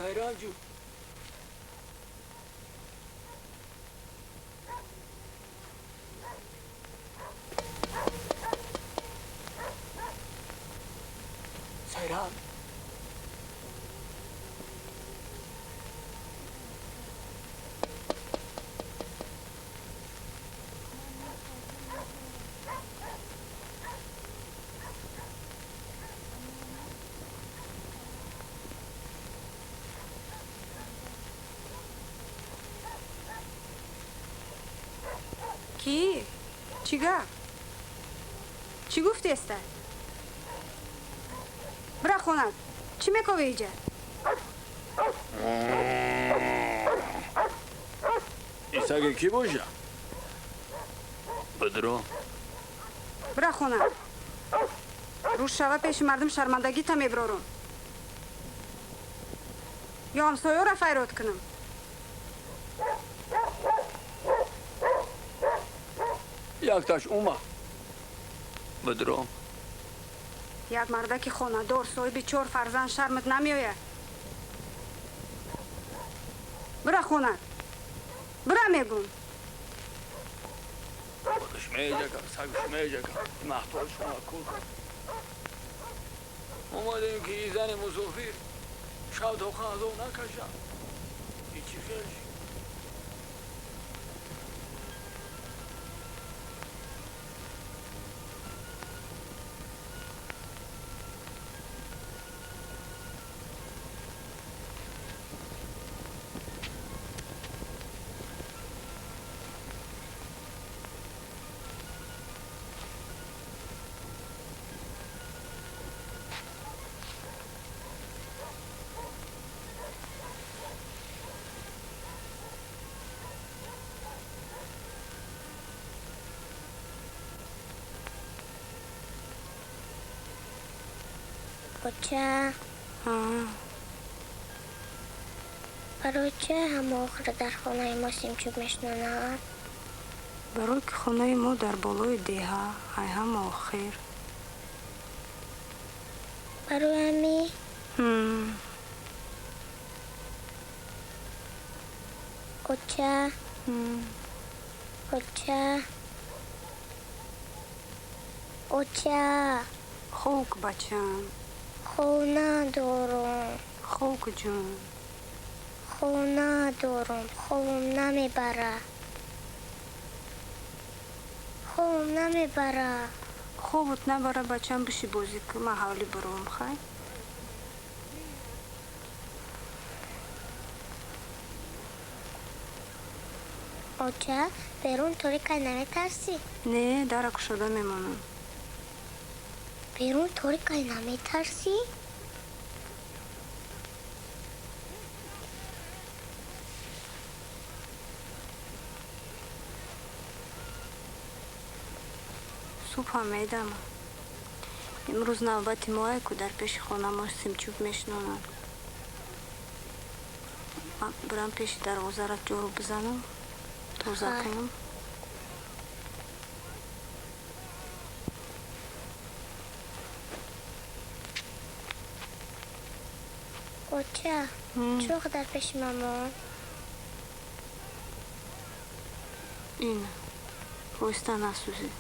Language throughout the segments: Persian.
Sayran ju. Sayran. کی؟ چیگه؟ چی گفتی است؟ برا خونت چی میکنی اینجا؟ این سگ کی باشه؟ بدرو برا خونت روز شوه پیش مردم شرمندگی تا میبرارم یا همسایه را فیراد کنم. یک تاش اوما بدرو یک مردک خانه دار صاحب 4 فرزند شرمت نمیآید؟ برا خونت برا میگم. خودش میجه که سگش میجه که محتاج شما کل کن. اومدیم که این زن مسافر شب تا خانه نکشم این چی خیلی شد؟ بچه برای چه همه آخر در خانه ما سیم چوب میشنند؟ برای که خانه ما در بالای دیه های هم آخر. برای همی؟ بچه بچه بچه خوک بچم خونه دارم خوک جون خونه دارم خوم نمیبره خوم نمیبره خوبت نبره بچم بشی بازی که من حولی برام خواهی. بچه بیرون طوری که نمیترسی؟ نه در کشاده میمانم. بیرون طوری که نمیترسی؟ صبح میدم امروز نوبت ماه که در پیش خانه ما سیم چوب میشنونند. من برم پیش دروازه را جارو بزنم توزه کنم. بچه چوخ در پیش مامان این روسته نسوزی.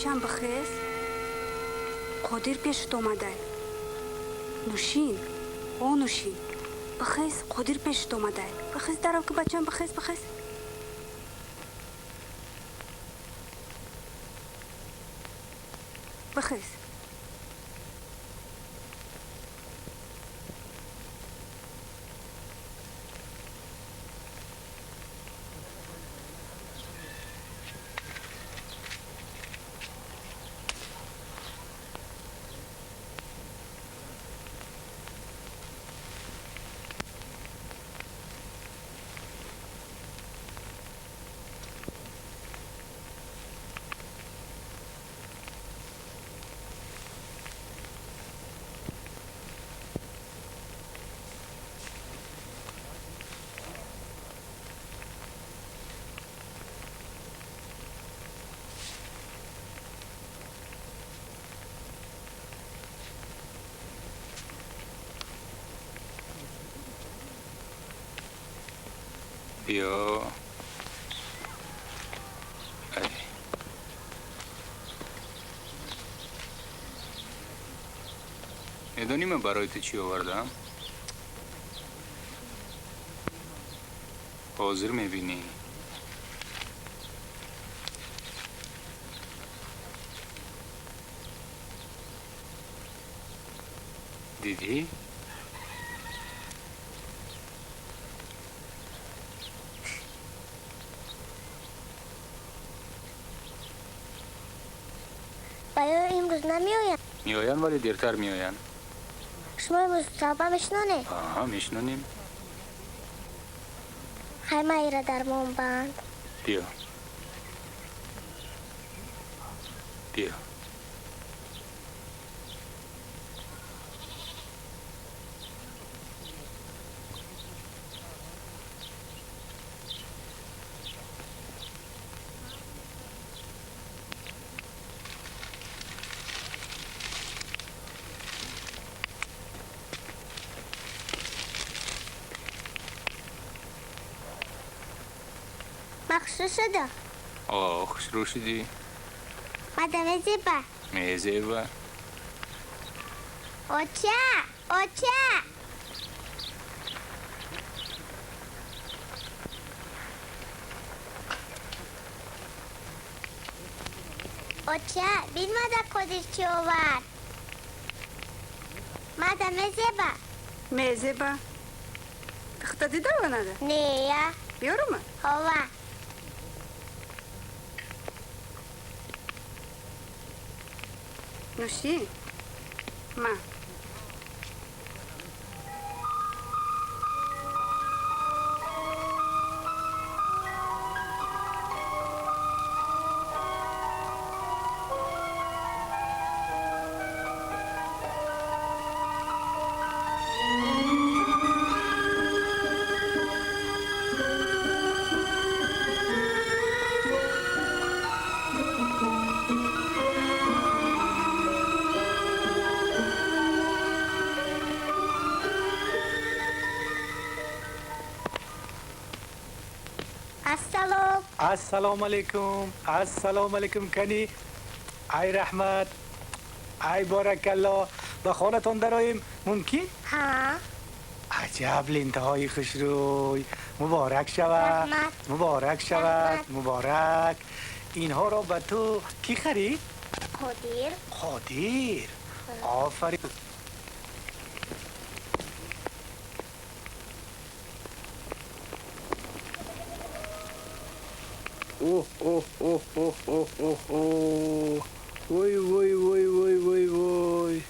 бачам бихез қодир пешт омадай. Нушин, о нушин, бихез қодир пешт омадай. Бихез дарав ки бачам бихез. Бихез. بیا میدونی من برای تو چی آوردم؟ حاضر میبینی دیدی؟ بایا امروز نمیاین؟ میاین ولی دیرتر میاین. شما امروز صبح میشنونه؟ آها میشنونیم. خیمه ایره در مون بند. بیا بیا مخصوص شده؟ خوش رو شدی؟ مدامه زیبا میزه و اوچه بین مادا کدیش چی آورد؟ مدامه زیبا میزبا تخت دیده و نده نه یا بیارم هوا نوشی ما السلام علیکم کنی ای رحمت ای بارک الله به خانتان دراییم ممکن؟ ها عجب لنتهای خوشروی مبارک شود رحمت. مبارک شود رحمت. مبارک اینها را به تو کی خرید؟ قادر آفرین اوه اوه اوه اوه اوه اوه اوه وای وای وای وای وای وای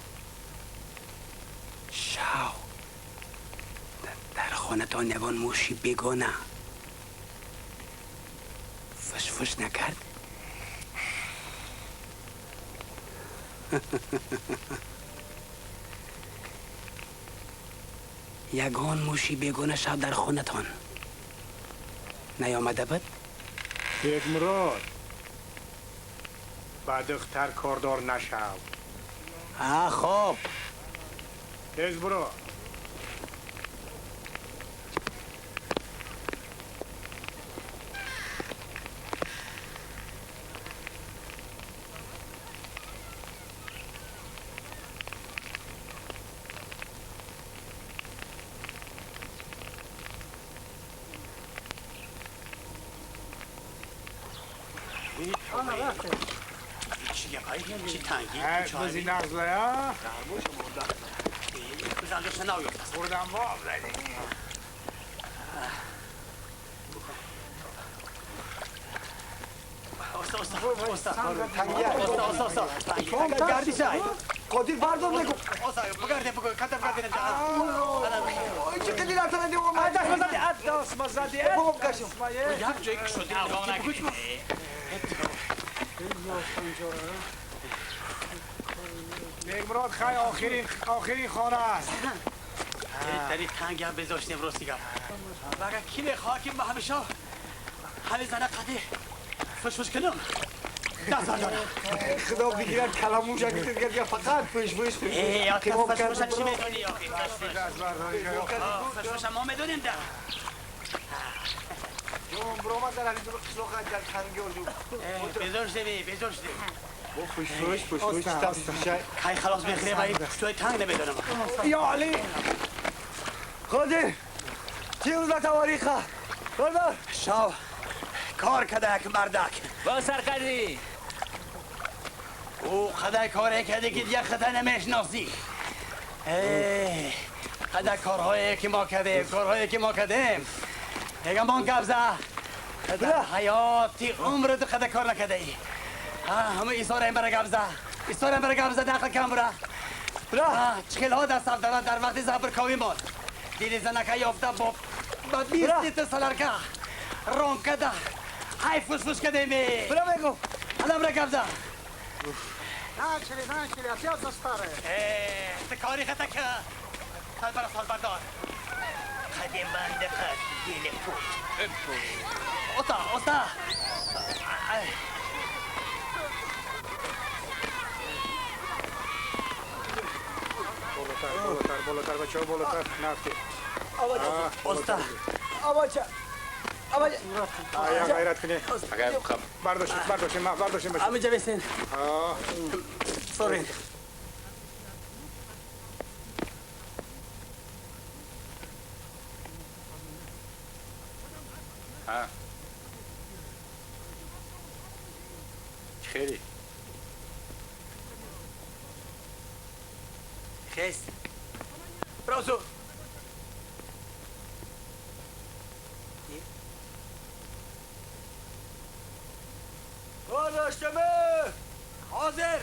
شاو در خانه تا نوان موشی بگانه فش فش نکرد یگان موشی بگانه شب در خانه تان نیامده بود؟ مراد بعد اختر کاردار نشو خب تیز برو چی پایی چی تنگی بزی نغزه ها بزن دوست ناویفت بردم واب زدی گردی سای قدیر بردار نکن بگرده بگو کتب گردی چه کدی رفتن دیگه ما دست بزنی دست بزنی بابا کشم یک جایی که شدی نیک مراد خیلی آخرین خانه است داری تنگی هم بذاشتیم رستیگم بگه کی میخواه که ما همیشه همه زنه قدیر فش کنم دست دارم خدا بگیرد کلاموش اگه تدگرد فقط فش یا که فش چی میدونی یا فش ما میدونیم ده جون برامد در علی سلوخت در تنگی و بزرش دی فش خیلی خلاص بخیره باید توی تنگ نمیدونم یا علی خودی چی روز تواریخه بردار شاو کار کدک مردک با سرکردی او خدای کاری کرده که دیگه خدا نمیشناسی خدای کارهایی که ما کردیم میگم بان قبضه خدا حیاتی عمرت خدا کار نکرده ای همه ایسار این برای قبضه داخل کم برا چخیل ها دست افتادن در وقتی زبر کاوی ماد دیلی زنکه یافته با 20 لیتر سالرکه رون کده های فوش کده می برا بگو حالا برای قبضه نچلی افیاد زستاره کاری خطا که سال بردار خدیم بنده خد دیل پوت اوستا بالاتر بچه ها بالاتر نفتی اوستا آیا غیرت کنی برداشتیم همه جا بسین سورین خیلی خیست براسو داشتمه حاضر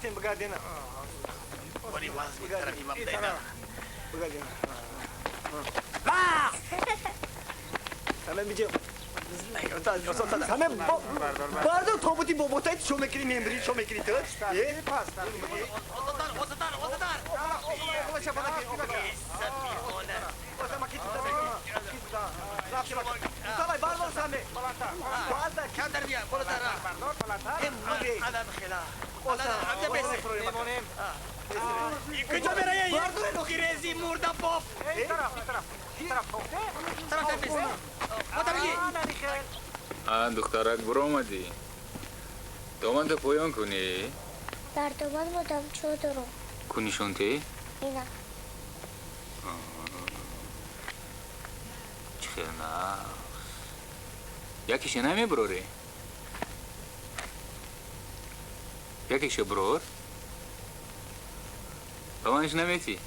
رفتیم بگردین ولی واز بیترمی مبدأ بگردین همه میگه همه باردو تابوتی بابوتای شو میکنی میمری شو میکنی تو کجا میره گریزی مرده پاپ دخترک برو اومدی دومن تو پویان کنی در دوبار بودم چه درو کنیشونتی اینا چخنا یکیش نمی بروری یکیش برور دوانش نمیتی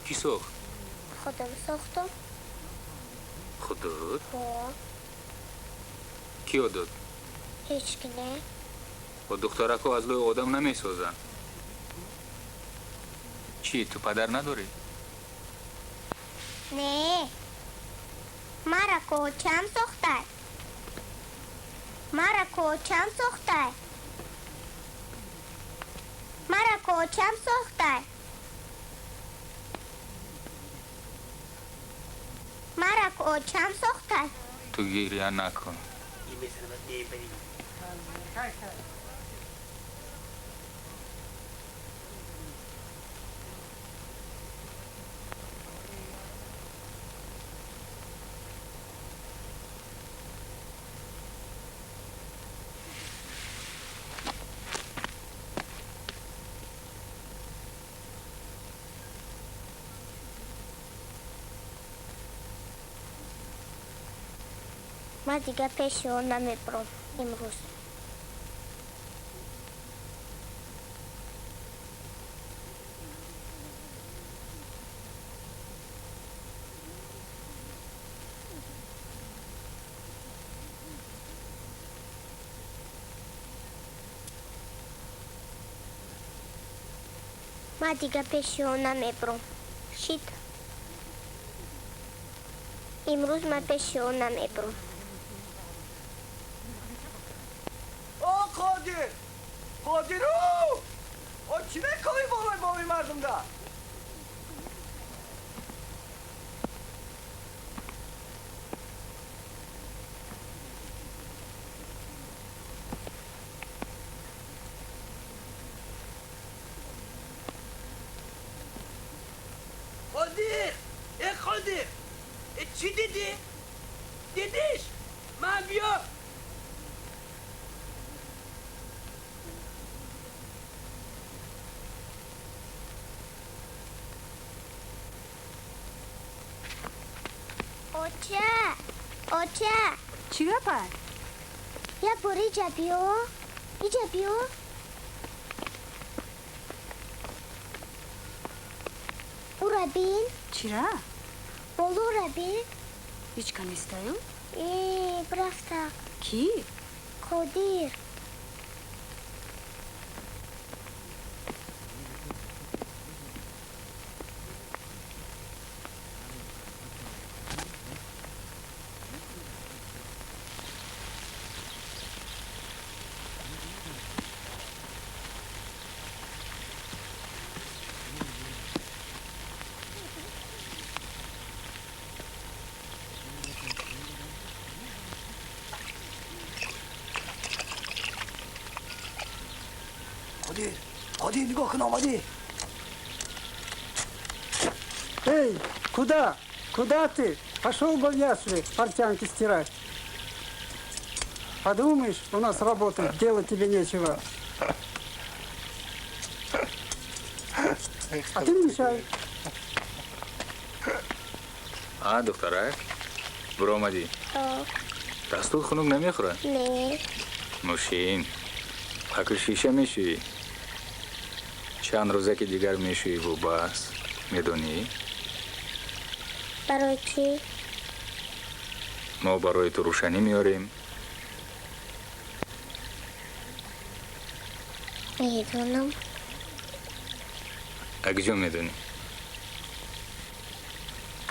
کی ساخت خودم ساختم خودت با کیو داد هیچ کی نه و دخترکو از لوی آدم نمیسازن چی تو پدر نداری نه مرا کوچم ساخته مرا کوچم ساخته مرا کوچم ساخته مرا کوچم ساخته تو گریه نکن من دیگه پیش اون نمیبرم امروز من دیگه پیش اون نمیبرم شید امروز من پیش اون نمیبرم قادر او چی میکنی بالای مردم ده قادر چی دیدی؟ دیدیش؟ من بیا اوچه چی گپر؟ یک بار ایجا بیو او را بین چرا؟ بولو را بین هیچ کنیستایو؟ برفته کی؟ قادر قادر نگاه کن آمده эй куда ты пошел в ясли портянки стирать подумаешь у нас работать делать тебе нечего а ты не мешай دخترک برو آمدی دستت خنک نمیخوره نه نوشین پاک شیشه میشی چند روزه که دیگر میشی و بس میدونی برای چی؟ ما برای تو روشنی میاریم میدونم اگه جو میدونی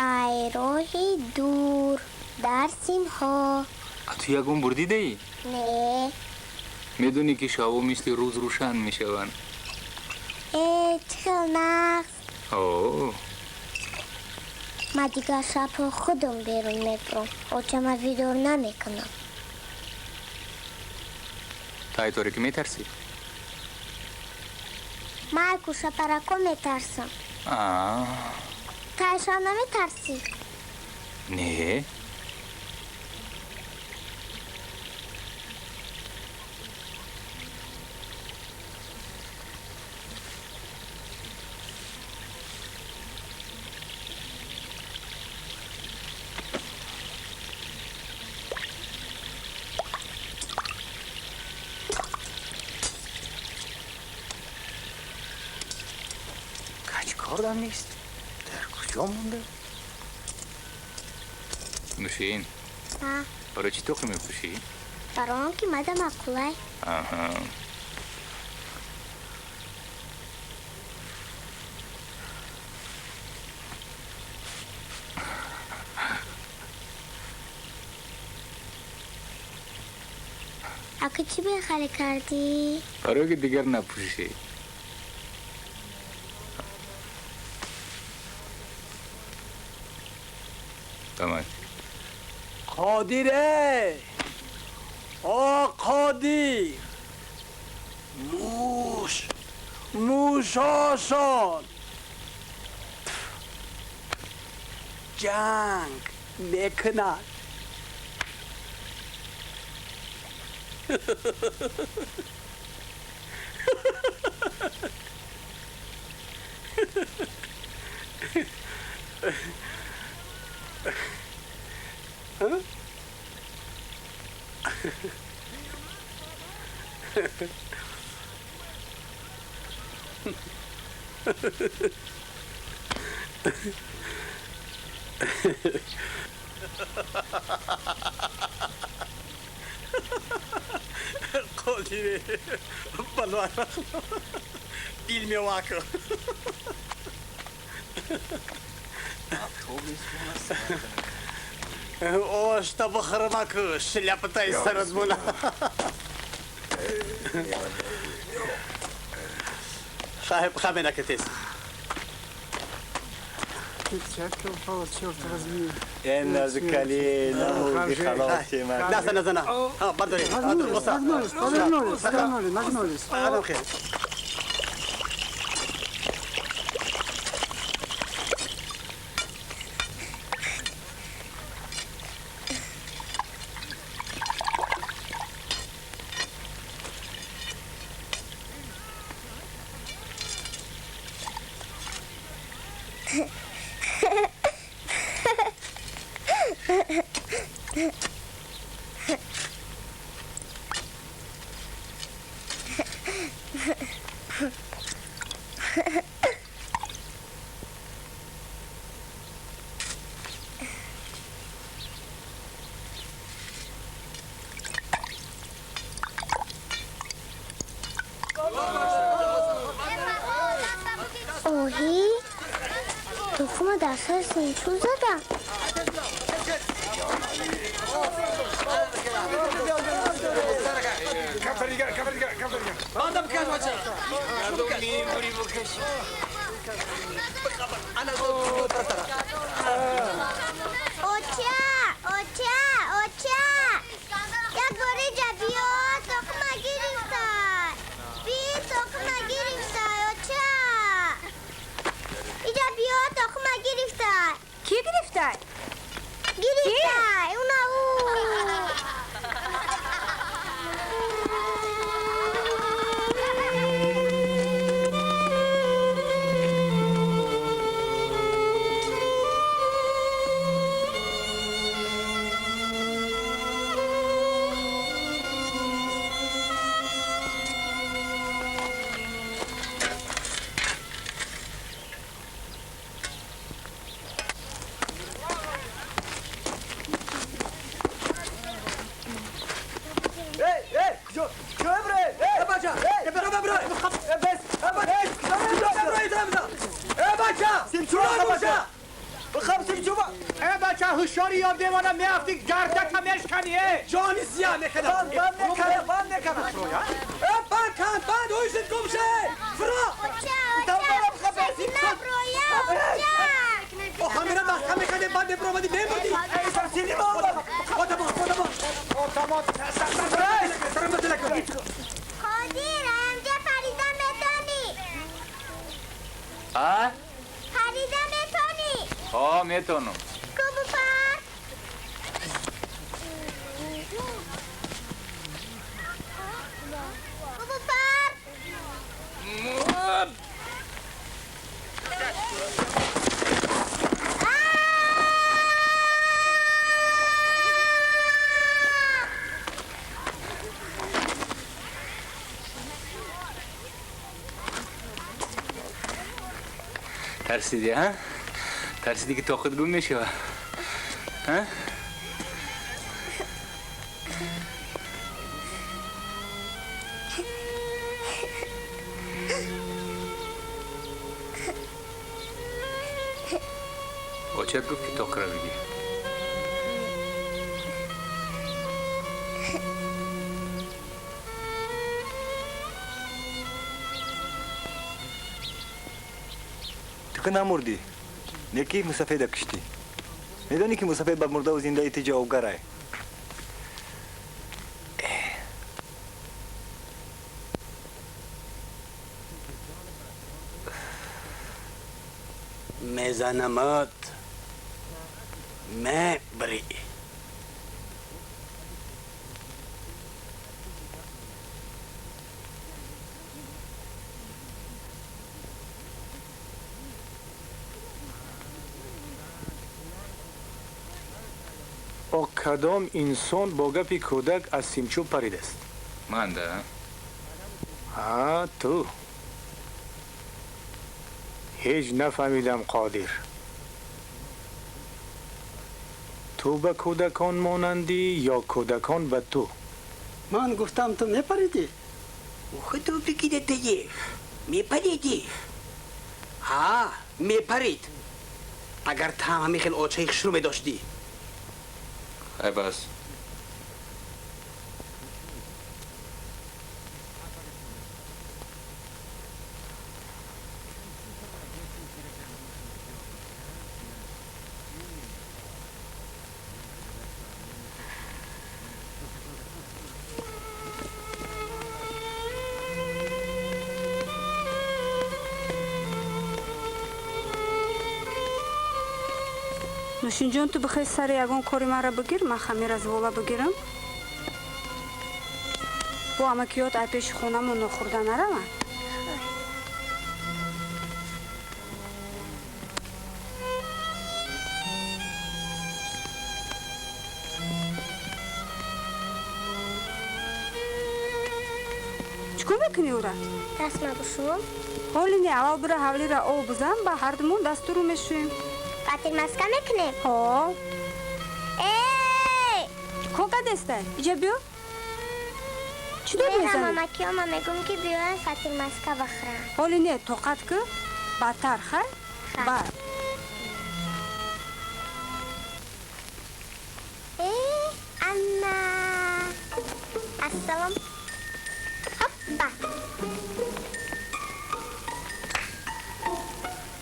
ای روحی دور در سیمها. تو یکم بردیده ای؟ نه. میدونی که شبا مثل روز روشن میشون. چه نقص. اوه. من دیگه شب خودم بیرون میبرم. اوچه من ویدور نمیکنم. تای طوری که میترسی؟ من کشه پرکو میترسم. تایشان نمیترسی؟ نه. کاردم نیست. در کجا مونده؟ نوشین برای چی تخم میپوشی؟ برای آن که مدام اقلای. آها. اگه چی بخری کردی؟ برای که دیگر نپوشی. تمام. قادره قادر موش آسان جنگ میکند. قادره بلوان bilmiyorum. O что бахромак шляпа-то из Саразбуна. Шахиб хамена кетес. این نازکالی نمودی خلاصی من. نزن. ها برداری. نجمولیس. آدم خیر. اوهی تخم در سر سنچو زدم. اوچه یک باری جبیو تخم گرفتن. بی تخم گرفتن اوچه اینجا بیا تخم گرفتن. کی گرفتن؟ گرفتن اونا بچه هوشیاری یا دیوانه میافتی گردک همیش کنیه جانی زیاد میکنم بند نکنم بند کن بند اویشت گمشه فرا همینه محکم میکنه بند برامدی بمردی ایسا سیلی با خدا با خودیر همجا پریدم بتانی آه؟ پریدم بتانی آه میتونم کبو پر کبو پر ترسیدی ها؟ ترسیدی که طاقت گم میشه ها؟ بچه گفت که طاقت رو بگی تو نمردی نیکی مسافر کشتی میدونی که مسافر بر مرده و زنده ایت جوابگره میزنمت بری کدام انسان با گپی کودک از سیمچو پرید است؟ من ده ها تو هیچ نفهمیدم قادر تو به کودکان مانندی یا کودکان به تو؟ من گفتم تو میپریدی خودتو بگیده دیگه میپریدی ها میپرید اگر تا همی خیلی آچه شروع میداشتی ای بس نوشین جان تو بخوای سر یگان کاری مرا بگیر من خمیر از والا بگیرم با امکیات ای پیش خونم و نخورده نروم چکو بکنی او را؟ دست مبوشون حالی نه اول برای حولی را او بزن با هر دمون دست رو میشویم قطر مسکه میکنیم ها ای کوکا دسته اینجا بیا چی دور به میزنی؟ ماماکی ها میگم که بیان قطر مسکه بخورم حالی نه توقت که بدتر خیر بعد ای اما السلام هپا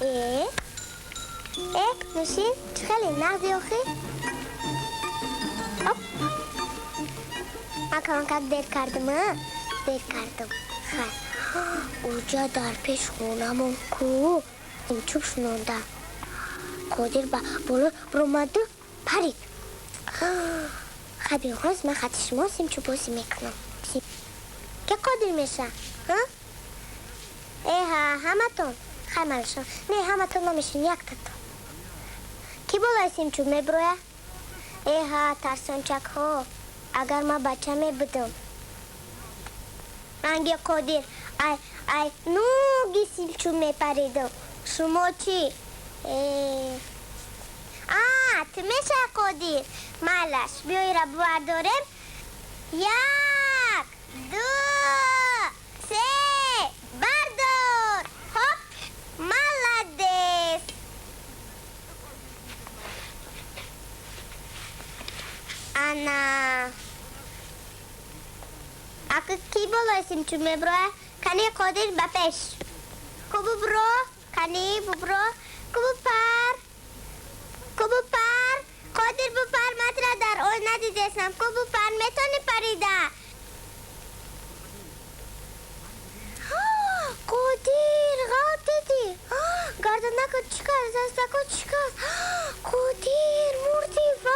ای نوشین خیلی نقدی آخی من کمکت دیر کردم خیر اونجا در پیش خونمون کو این چوب شنونده قادر با بالا برامده پرید خیلی خوز من خطی شما سیم چوب بازی میکنم که قادر میشه ها همه تون خیلی ملشم نه همه تون نمیشین یک تاتون کی بالا سیم چوب میبروه ها ترسانچک ها اگر ما بچه میبودم رنگی قادر ای نوگی سیم چوب میپریدم شما چی؟ تو میشه قادر مالش بیایی را بردارم 1 2 3 بردار هپ مالدس نه اگه کی بولایسیم چون مبروه کنی قادر بپش کبو برو کنی برو کبو پر قادر بپر متر در اول ندیدستم کبو پر میتونی پریده قادر غاب دیدی گردن نکن چیکار زست نکن چیکار قادر مردی و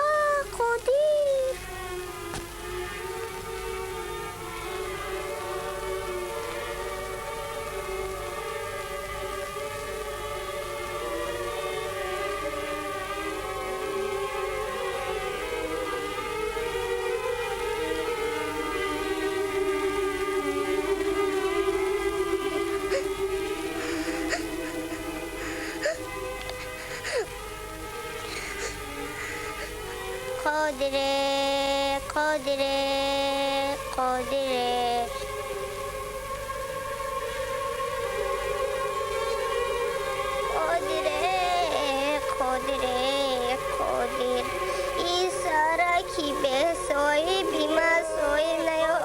قادر قادر این سارا کی به سوی بیما سوی نیو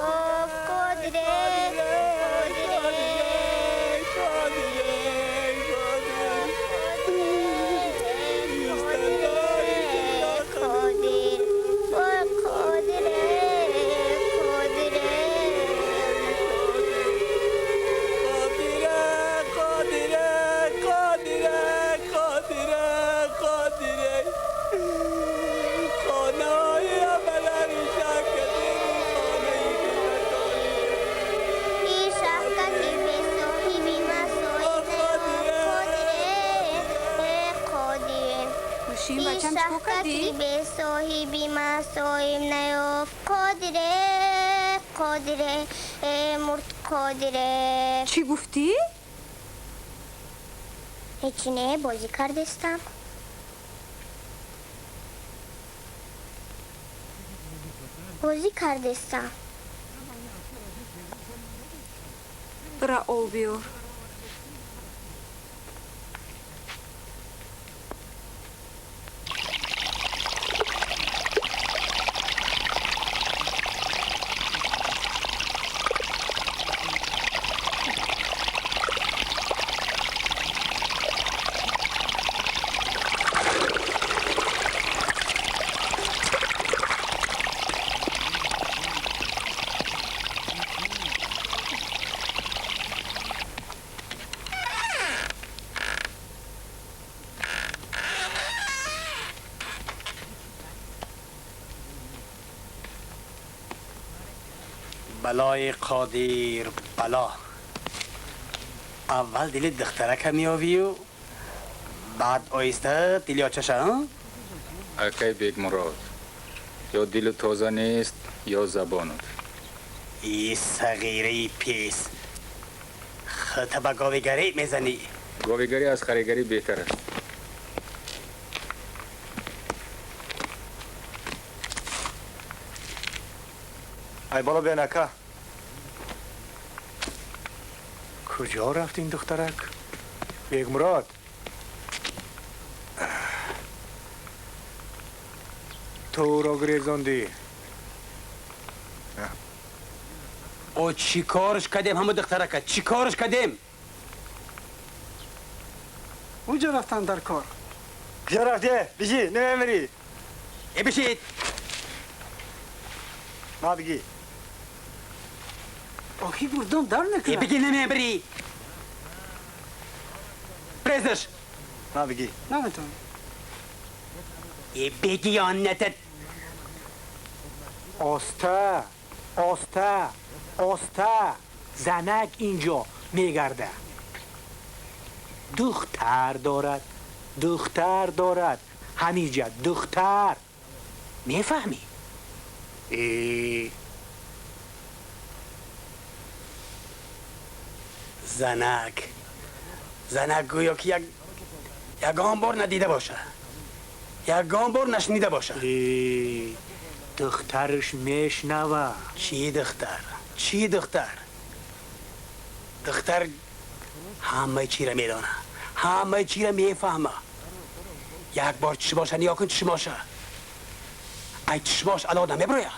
به صاحبی ما صاحب نیافت قادره مرد قادره چی گفتی؟ هیچی نه بازی کردستم برا آب بیار بلای قادر بلا اول دل دخترک میاوی و بعد آیسته دل آچشه ها؟ اکی بیگ مراد یا دل تازه نیست یا زبانت ای صغیره پیس خطه به گاویگری میزنی گاویگری از خریگری بهتر است ای بالا بیا نکه کجا رفت این دخترک؟ بیگ مراد تو را گریزاندی او چی کارش کردیم همه دخترک چی کارش کردیم اونجا رفتن در کار کجا رفتی؟ بشی نمیمری ای بشید ما بگی آخی گردم در ای نکنه بگی نمیبری پریزش ما بگی نمیتونم ای بگی آنتت آسته زنک اینجا میگرده دختر دارد همینجا دختر میفهمی؟ زنک گویا که یگان بار ندیده باشه یگان بار نشنیده باشه دخترش میشنوه چی دختر دختر همه چی را میدانه همه چی را میفهمه یک بار چی باشه نیا کن چی باشه ای چشماش الان نمیبرویا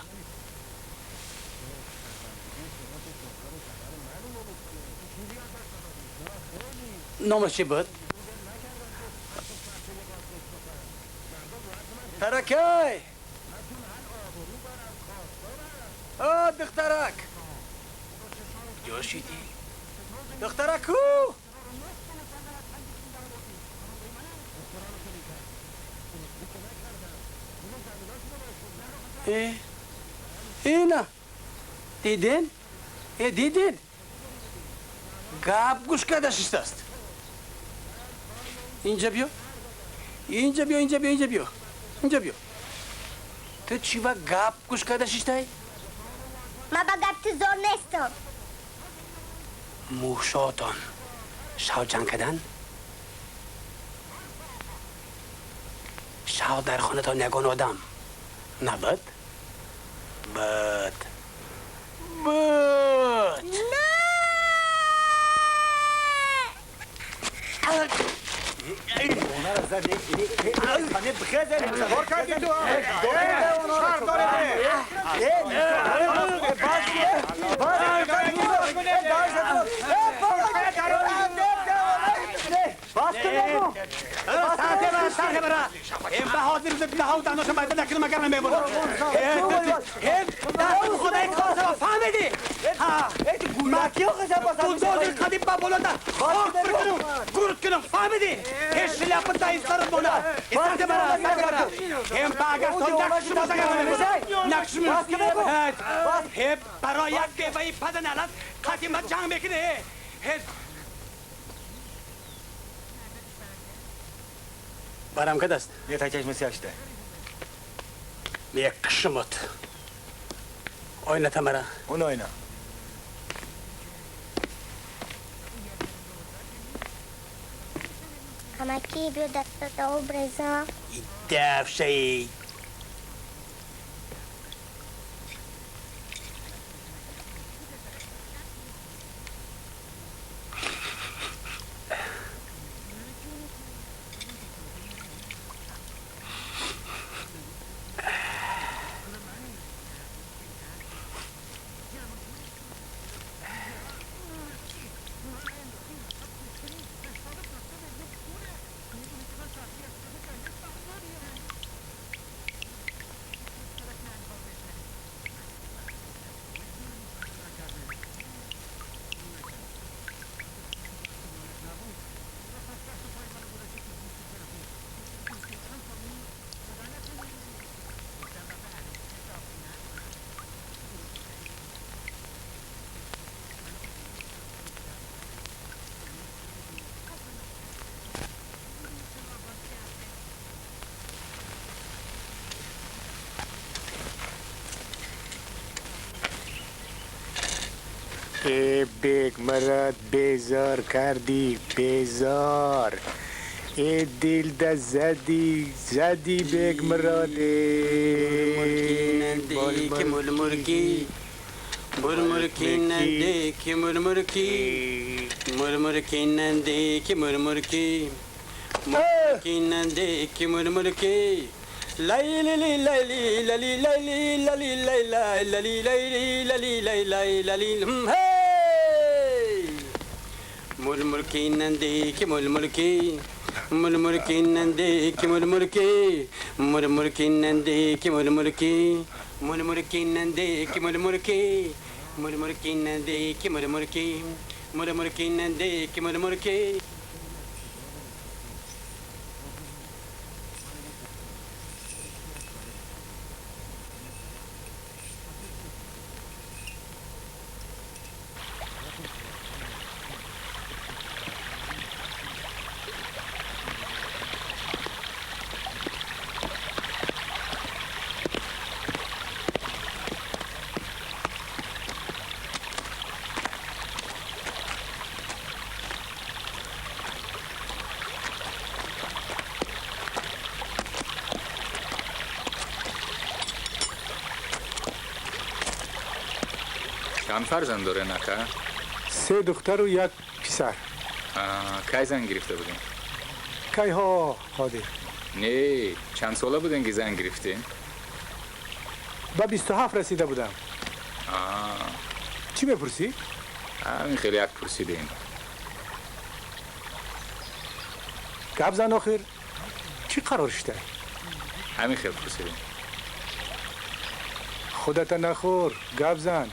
نامش چی بود؟ ترکی دخترک جوشیدی دخترکو اینا دیدین؟ دیدین؟ گپ گوش کردش است اینجا بیا اینجا بیا اینجا بیا اینجا بیا اینجا بیا تو چی و گپ گوش کردش است؟ ما با گپ تو زور نیستم. موشاتان شاو جنگ کردن؟ شاو در خانه تا نگون آدم نبود؟ بد نه ساعته برا این بهادر زد نهاو دانوش باید نکنه مگر نمیبود خدای کاسه را فهمیدی تو زودی قدیم با بلنده خاک برکنم گرد کنم فهمیدی هیچ شلیپ دایی سرد بولا ساعته برا این با اگر تو نقش بازه نقش میرسی برای یک بیوهی پدن علت قدیم جنگ بکنه برام که دست یه تا چشم سیاشته یک قشمت آینه تمرا اون آینه همکی بیو دست داو برزا دف شی ای بیگ مراد بیزار کردی بیزار ای دل دا زدی بیگ مراد که مرمرکی مرمرکی ننده که مرمرکی مرمرکی ننده که مرمرکی مرمرکی ننده که مرمرکی لای لای لای لای لای لای لای لای لای لای لای لای لای لای لای هی مرمرکی ننده که مرمرکی مرمرکی ننده که مرمرکی مرمرکی ننده که مرمرکی مرمرکی ننده که مرمرکی مرمرکی ننده که مرمرکی مرمرکی ننده که مرمرکی چند فرزند داره نکه؟ 3 دختر و 1 پسر کی زن گرفته بودین؟ کی ها قادر نه چند ساله بودین که زن گرفتین؟ با 27 رسیده بودم. چی میپرسی؟ همین خیلی یک پرسیدیم. گبزن آخر چی قرار شده؟ همین خیلی پرسیدیم. خودت نخور. گبزن.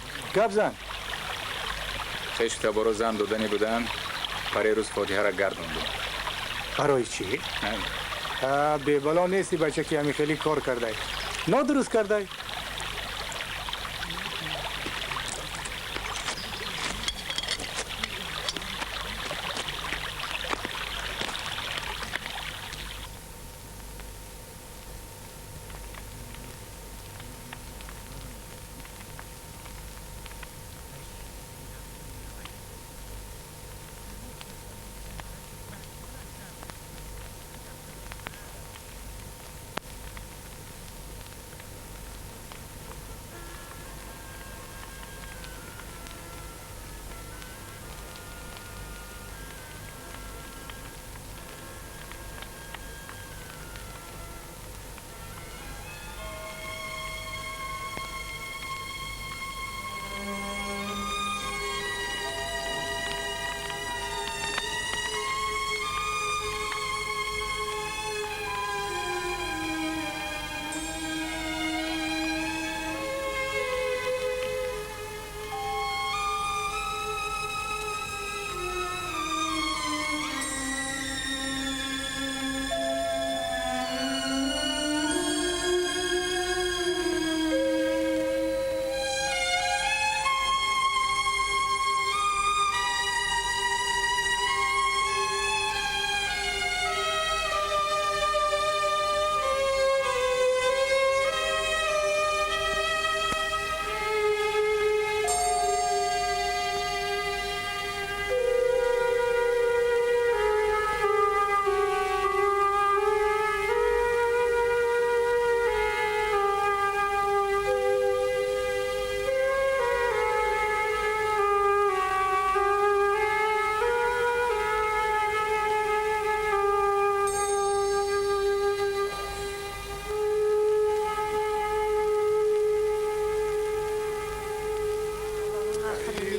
خشک تا برو زن دودنی بودن. پره روز فاتحه را گردوندم. برای چی؟ همین. به بلا نیستی بچه که همین خیلی کار کرده. نادرست کرده.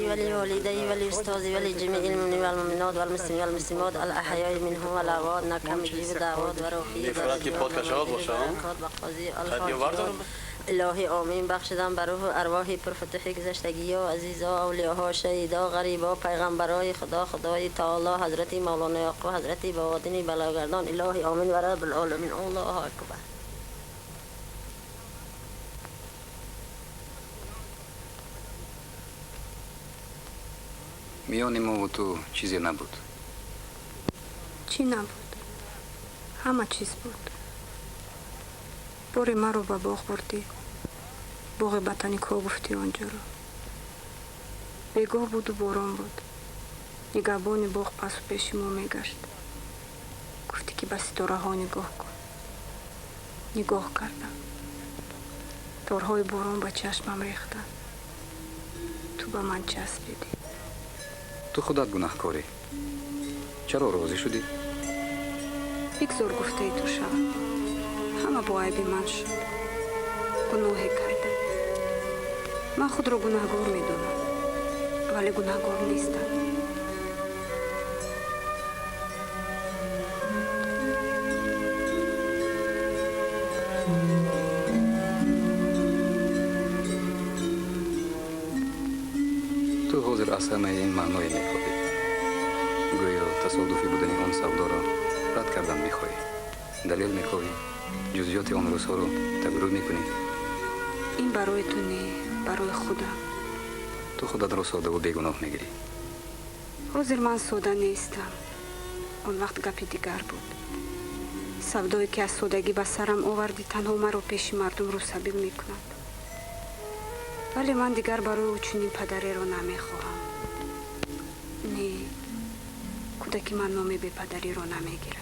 ولوالدي ولأستاذي ولجميع المؤمنين والمؤمنات والمسلمين والمسلمات الأحياء منهم والأموات إنك مجيب دعوات ورفیع الهی آمین. بخشیدن بر روح ارواح پرفتوح گذشتگی ها، عزیزا، اولیاها، شهیدا، غریبا، پیغمبرای خدا، خدای تعالی، حضرت مولانا یعقوب، حضرت بوادین بلاگردان. الهی آمین و رب العالمین. الله اکبر. میان ما و تو چیزی نبود. چی نبود؟ همه چیز بود. باری من رو به باغ بردی. باغ بطنی که گفتی آنجا رو. بگاه بود و باران بود. نگهبان باغ پس و پیش ما میگشت. گفتی که به ستاره ها نگاه کن. نگاه کردم. تارهای باران به چشمم ریختن. تو به من چسبیدی. تو خودت گناهکاری. چرا راضی شدی؟ بگذار گفته ای تو شود. همه با عیب من شد. گناهی کردم. من خود را گناهگار میدونم. ولی گناهگار نیستم. تو حاضر از همه این معنای میخواهی. گویا تصادفی بودن آن سودا را رد کردن میخواهی. دلیل میخواهی. جزئیات آن روزها رو تبرر میکنی. این برای تو نه، برای خودم. تو خودت را ساده و بیگناه میگیری. حاضر من ساده نیستم. اون وقت گپی دیگر بود. سودایی که از سادگی به سرم آوردی تنها مرا پیش مردم رو سبیل میکند. ولی من دیگر برای او چنین پدری رو نمیخواهم. نه، کودکی من نام به پدری رو نمیگیرد.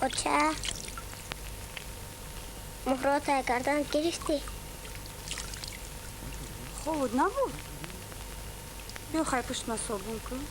اوچه مهرات گردن گرفتی خود نبود بیا خواهی پشت ما صابون کن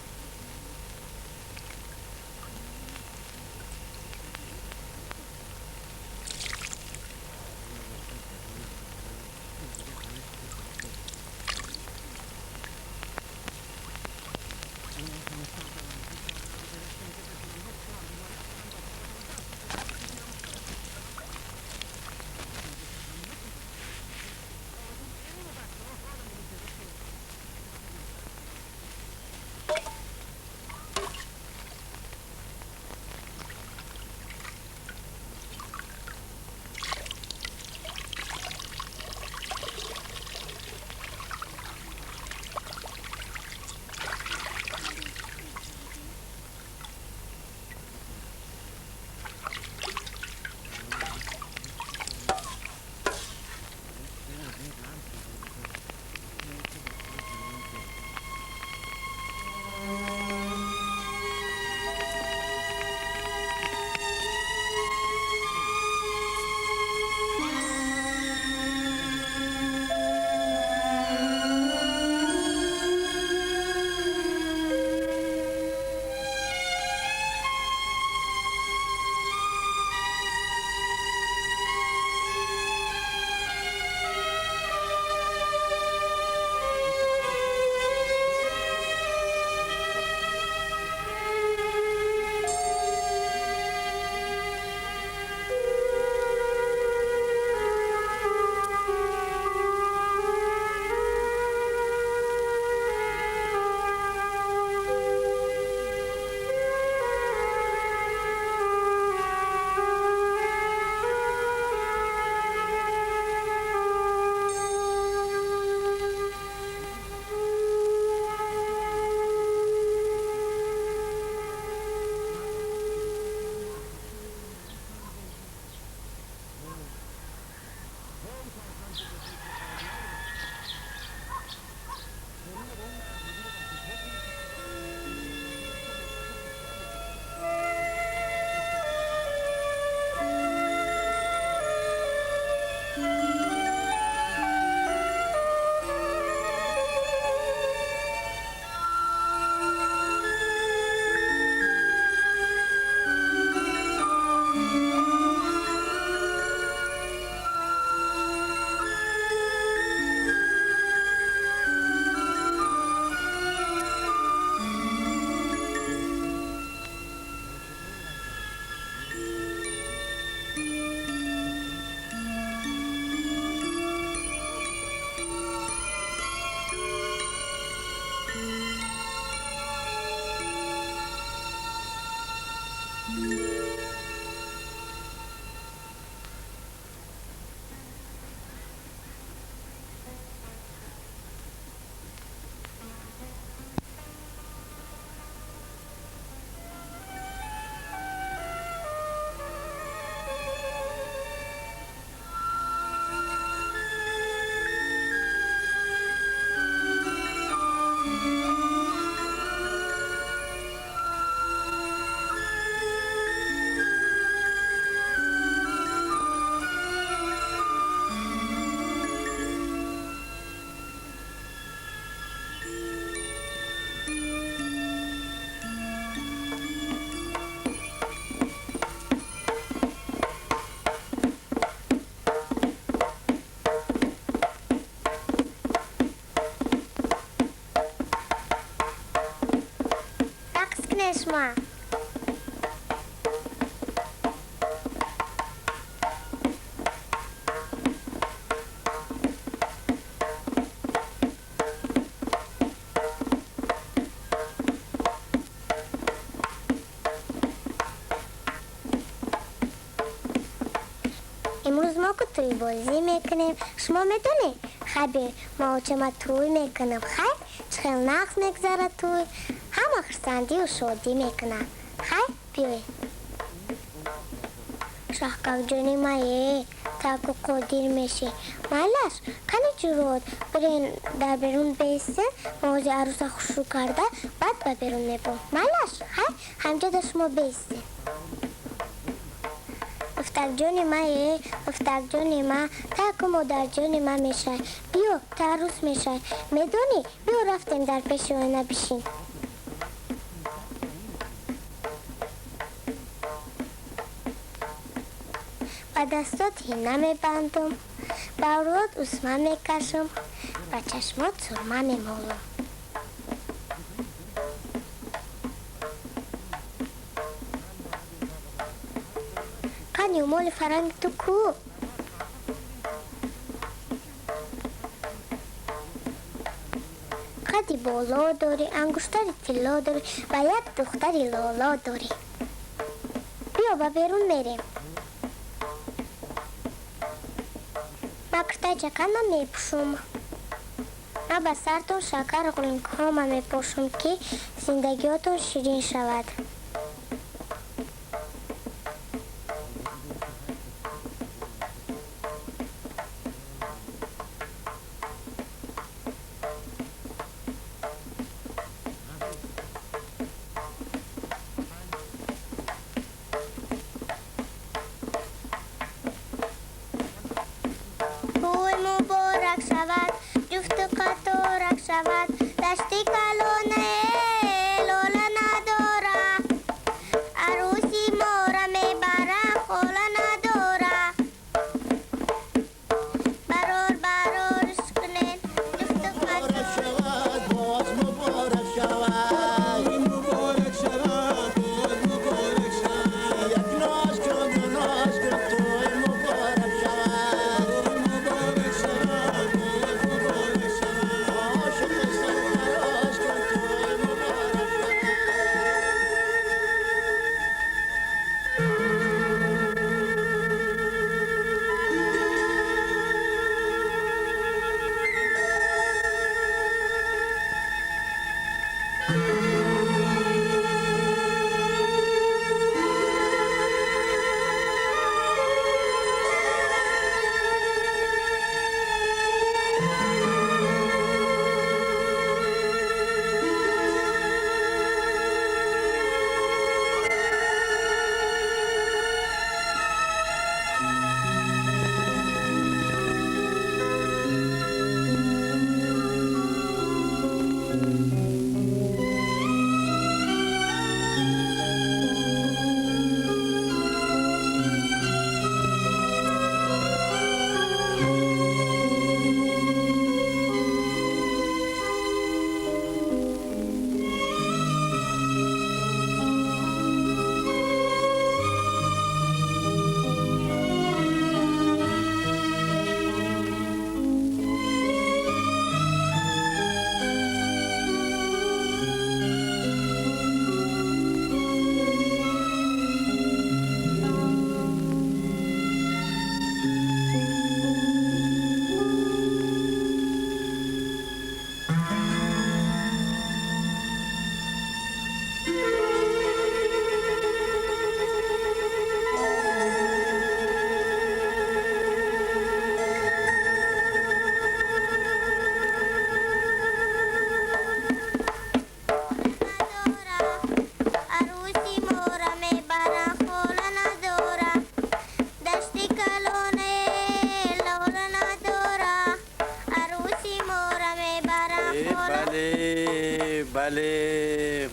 نشما امروز ما کتوی بازی میکنیم شما میدونی خبیر ما چه ما توی میکنم خیر چخیل نقص نگذاره توی همه خرسندی و شادی میکنم خیر بیوی شاهکاک جونی مایه تاکو قدیر میشه مالش کنی جورود برین در بیرون بیسته موزی عروس خوشو کرده بعد با بیرون میبون مالش خیر همجا در شما بیسته افتک جون ما افتک جون ما تک مادر جون ما میشه بیا تعروس میشه میدونی بیا رفتیم در پیش آینه بشین با دستات هینه میبندم با رود اسمه میکشم با چشمات سرمه میمالم قنی مال فرنگ تو کو قدی بالا داری انگشتری طلا داری و یک دختری لالا داری بیا با بیرون میریم مکرته جکن میپوشم من به سرتون شکر غلنگ ها میپوشم که زندگیاتون شیرین شود دشتی کلونه لولا نداره عروسی مورا میبره خولا نداره برارش کنین جفت مبارک شود باز مبارک شود مبارک شود باز مبارک شود یک ناز کن توی مبارک شود مبارک شود باز مبارک شود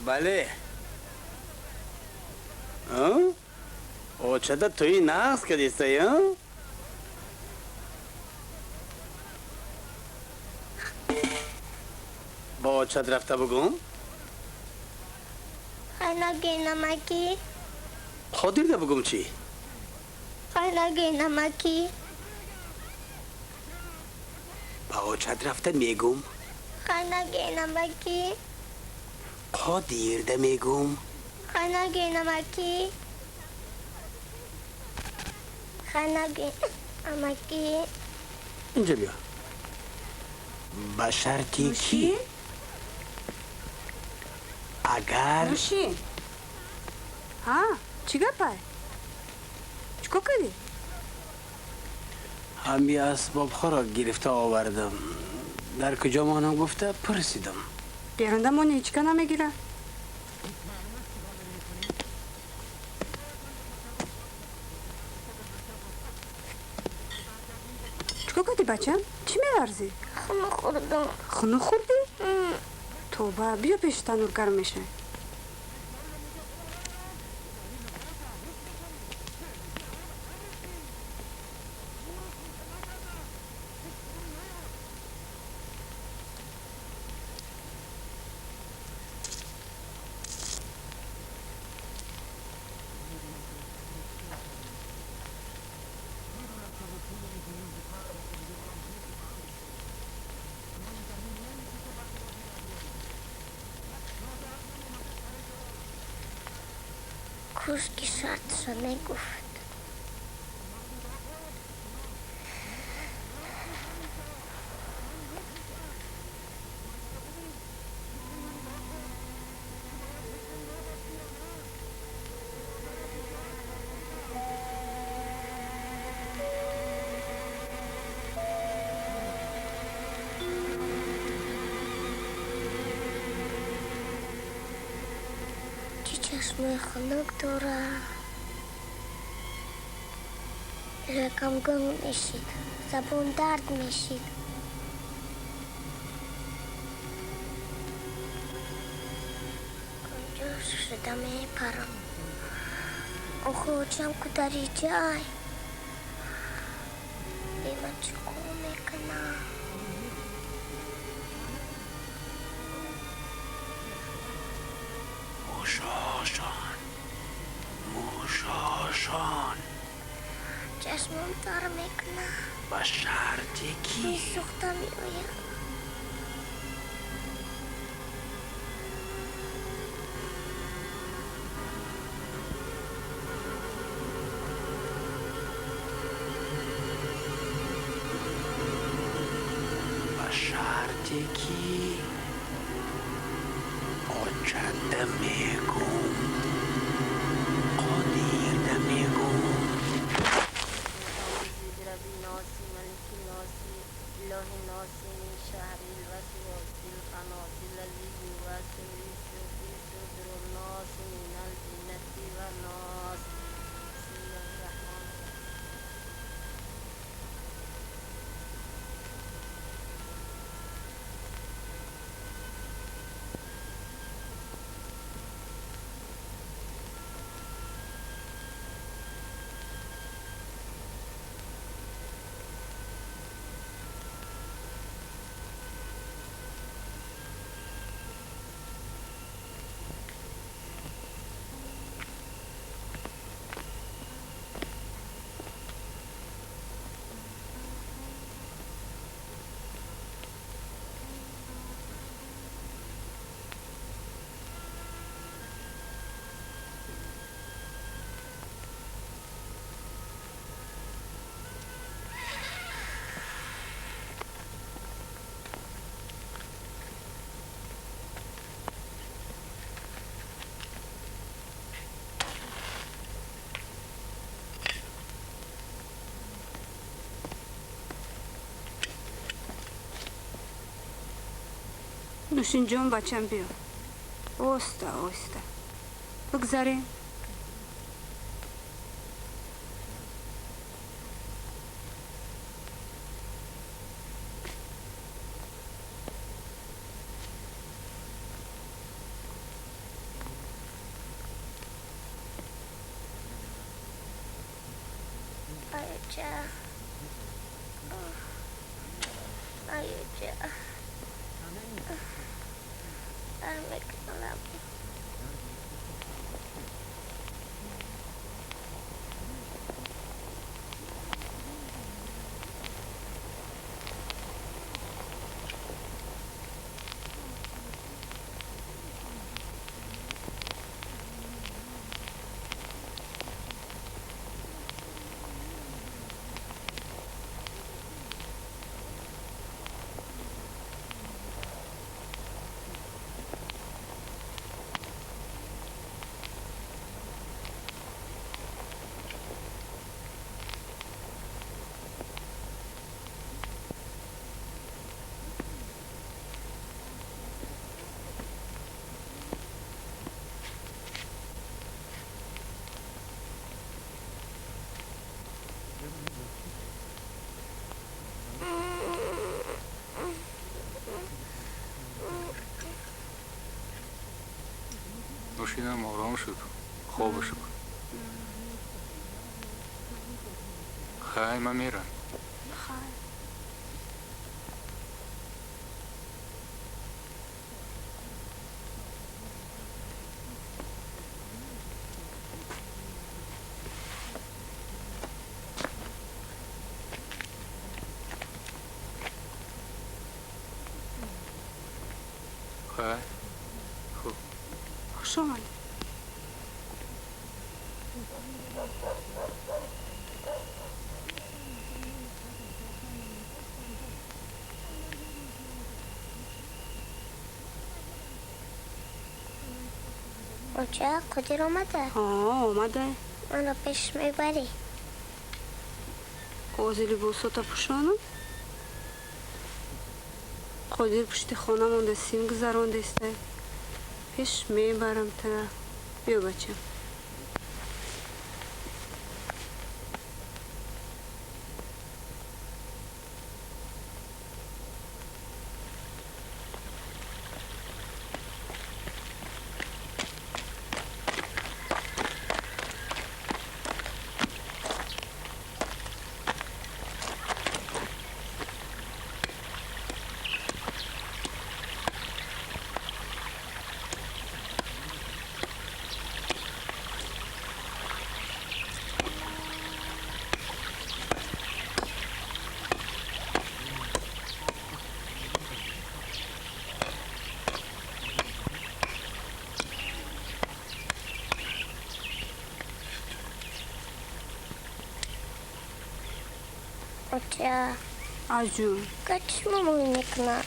بله او چه توی نقص کدیسته با چه رفته بگم خیلی نمکی خود دیرده بگم چی خیلی نمکی با چه رفته میگم خیلی نمکی خود دیرده میگم خیلی نمکی خیلی نمکی اینجا بیا با شرطی کی اگر روشی ها چی گپای چیکو کردی همی اسباب خورا گرفته آوردم در کجا مانم گفته پرسیدم بیرونده مانی هیچکا نمیگیره بچم؟ چی می‌ورزی؟ خونو خوردم. خونو خوردی؟ توبه بیا پیش تنور گرم میشه. کوشکی شرطشو نگفت. چشمای خنک داره. یکم گم میشید. زبون درد میشید. کنجوش شده میپرم. خودم کداری جای. بیمه چکو میکنم. موشاشان چشمم دار میکنه. با شرطی که میسوخته میویم. با شرطی که قچنده میگم قدیرده میگم ربی ناسی ملکی ناسی اله ناسی من شهر الوسواس الخناس الذي يوسوس في صدور الناس من الجنة والناس. بسم الله الرحمن الرحیم. نوشین جون بچم بیا. اوستا بگذاریم. Ayuca. Amiknalam. ماشینم آرام شد خوابش بود خیلی من میرم خیلی خوب خوش آمدی. اونجا قدیر اومده؟ اومده. من رو پیش میبری. اوزی لباساتا پوشانم. قدیر پشت خانه مونده سیم گذرانده استه. پیش میبرم طرف. بیا بچم. اونجا آجون. کچمو میکنه.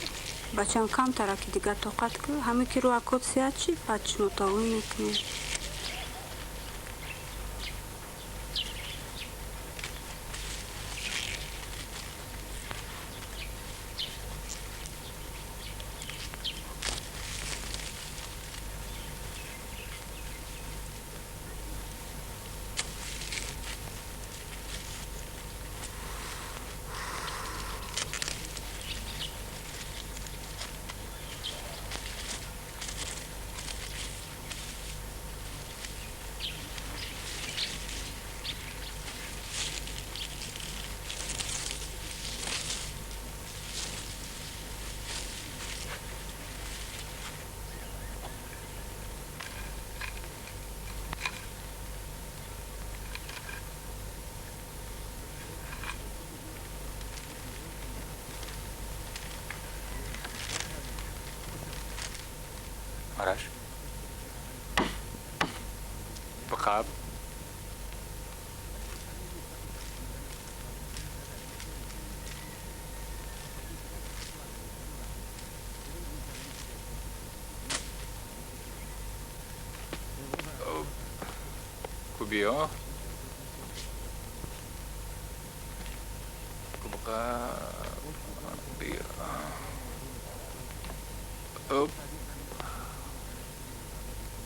بچم کم ترکی دیگه طاقت که همه که رو اکاد سیاد چی بچه متاوی میکنه. آرش بخاب كوبيا كوبقى بير اوب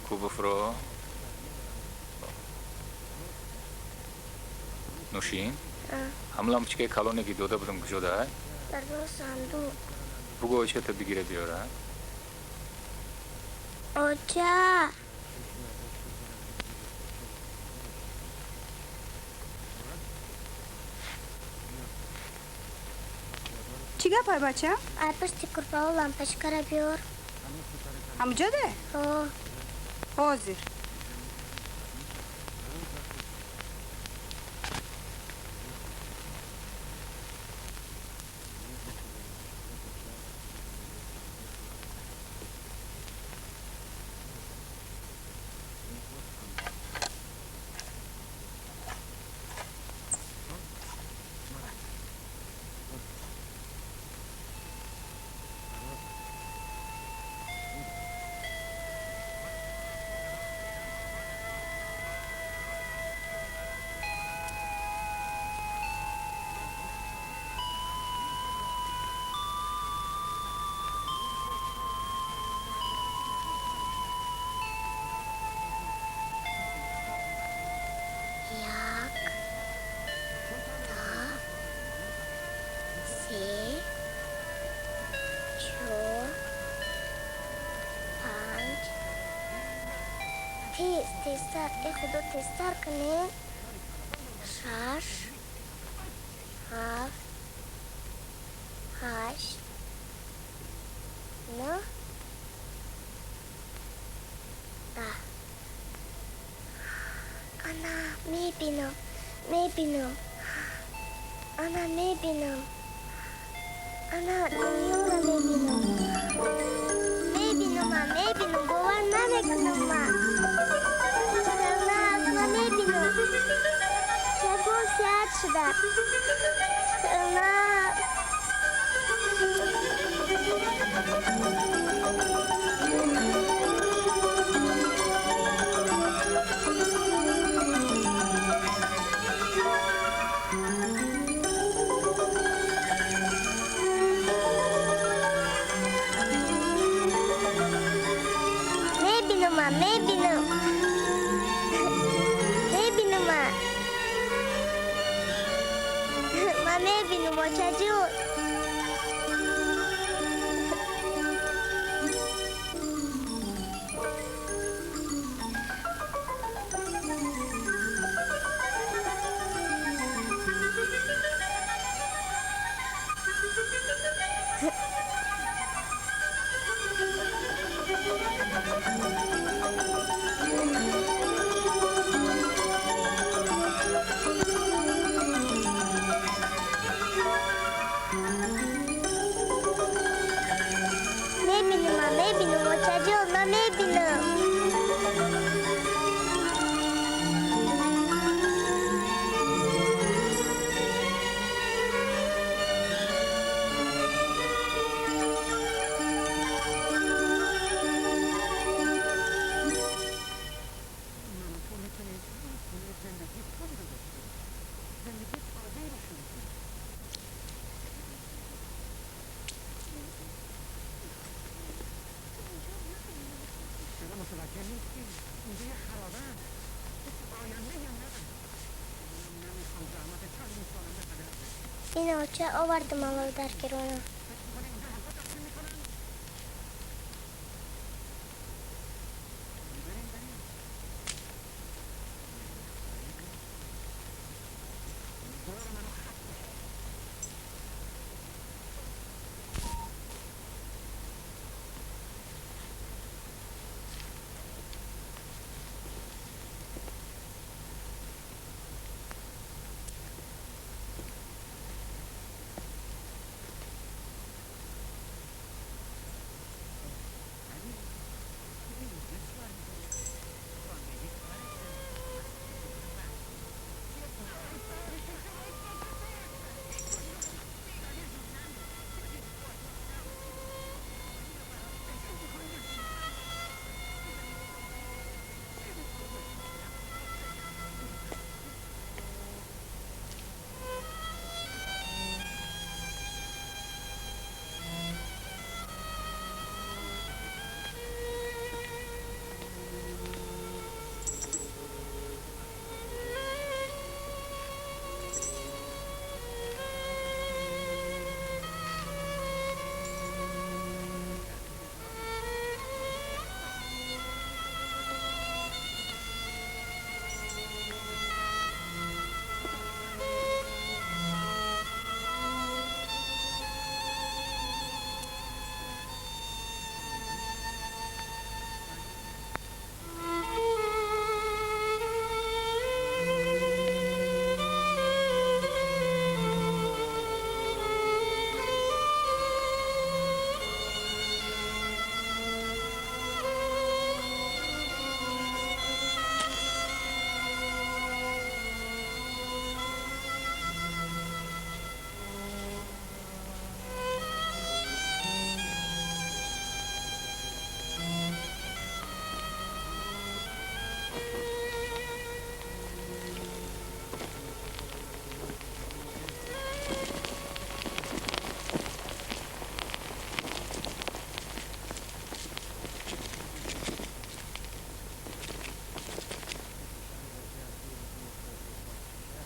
کوبفرو نوشین هملام چیکه کالونه که دوده بودم کجا ده در صندوق. بگو چه تا بگیره بیاره اونجا چی گپای بچه؟ پشت کرپا و لامپشکره بیار. همونجا ده؟ حاضر. ای خدا تستر کنیم 6 7 8 9 10 انا میبینم انا میبینم انا دنیا را میبینم باور نمیکنم من میبینم چگون ساعت شده میبینم چجور اینو چه آوردم الان در کرونا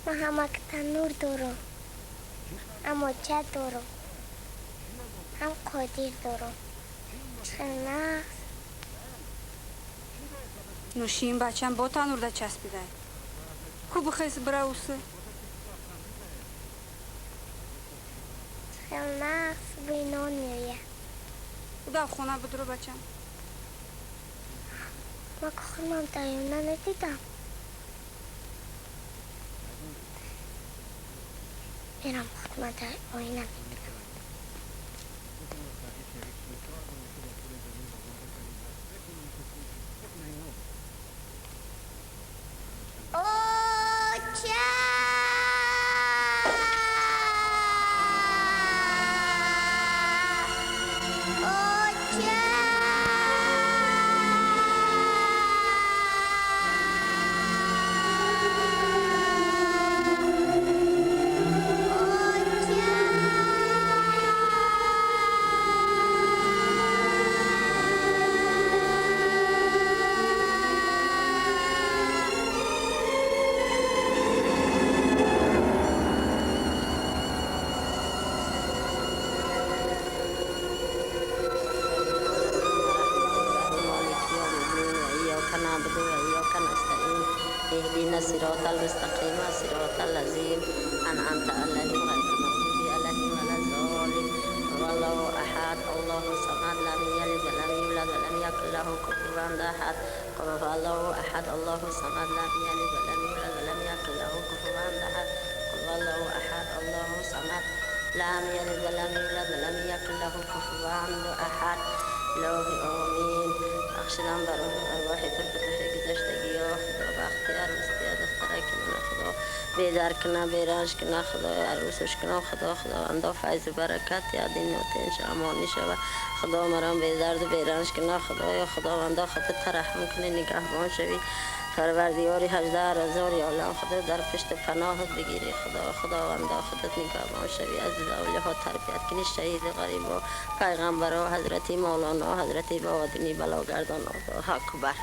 من هم تنور دارم اما چه دارم هم قادر دارم چنخ نوشین بچم با تنور چسبیده کو بخیس براوسه خیلی نقص بینان میریه در خونه بدرو بچم ما که خودم تایونه ندیدم میرم خودم آینه میبینم اهدنا الصراط المستقيم صراط الذين أنعمت عليهم غير المغضوب عليهم ولا الضالين والله أحد الله الصمد لم يلد ولم يولد ولم يكن له كفوا أحد قل هو الله أحد الله الصمد لم يلد ولم يولد ولم يكن له كفوا أحد قل هو الله أحد الله الصمد لم يلد ولم يولد ولم يكن له كفوا أحد الهی آمین بخشیدن برای ارواح پرفتش گذشتگی ها خدا و اختیار مستی دختره کنه خدا بیدار کنه بیرنج کنه خدا عروسش کنه خدا اندا فیض و برکت یادین نوتینش امانی شود خدا مرام بیدارد و بیرنج کنه خدا اندا خطر ترحم کنه نگهبان شوی پروردگاری 18,000 عالم خدا در پشت پناهت بگیری خداوندا خودت نگهبان شوی از اولیاء ها تربیت کنی شهید غریب و پیغمبر و حضرت مولانا حضرت بابا دینی بلاگردان اکبر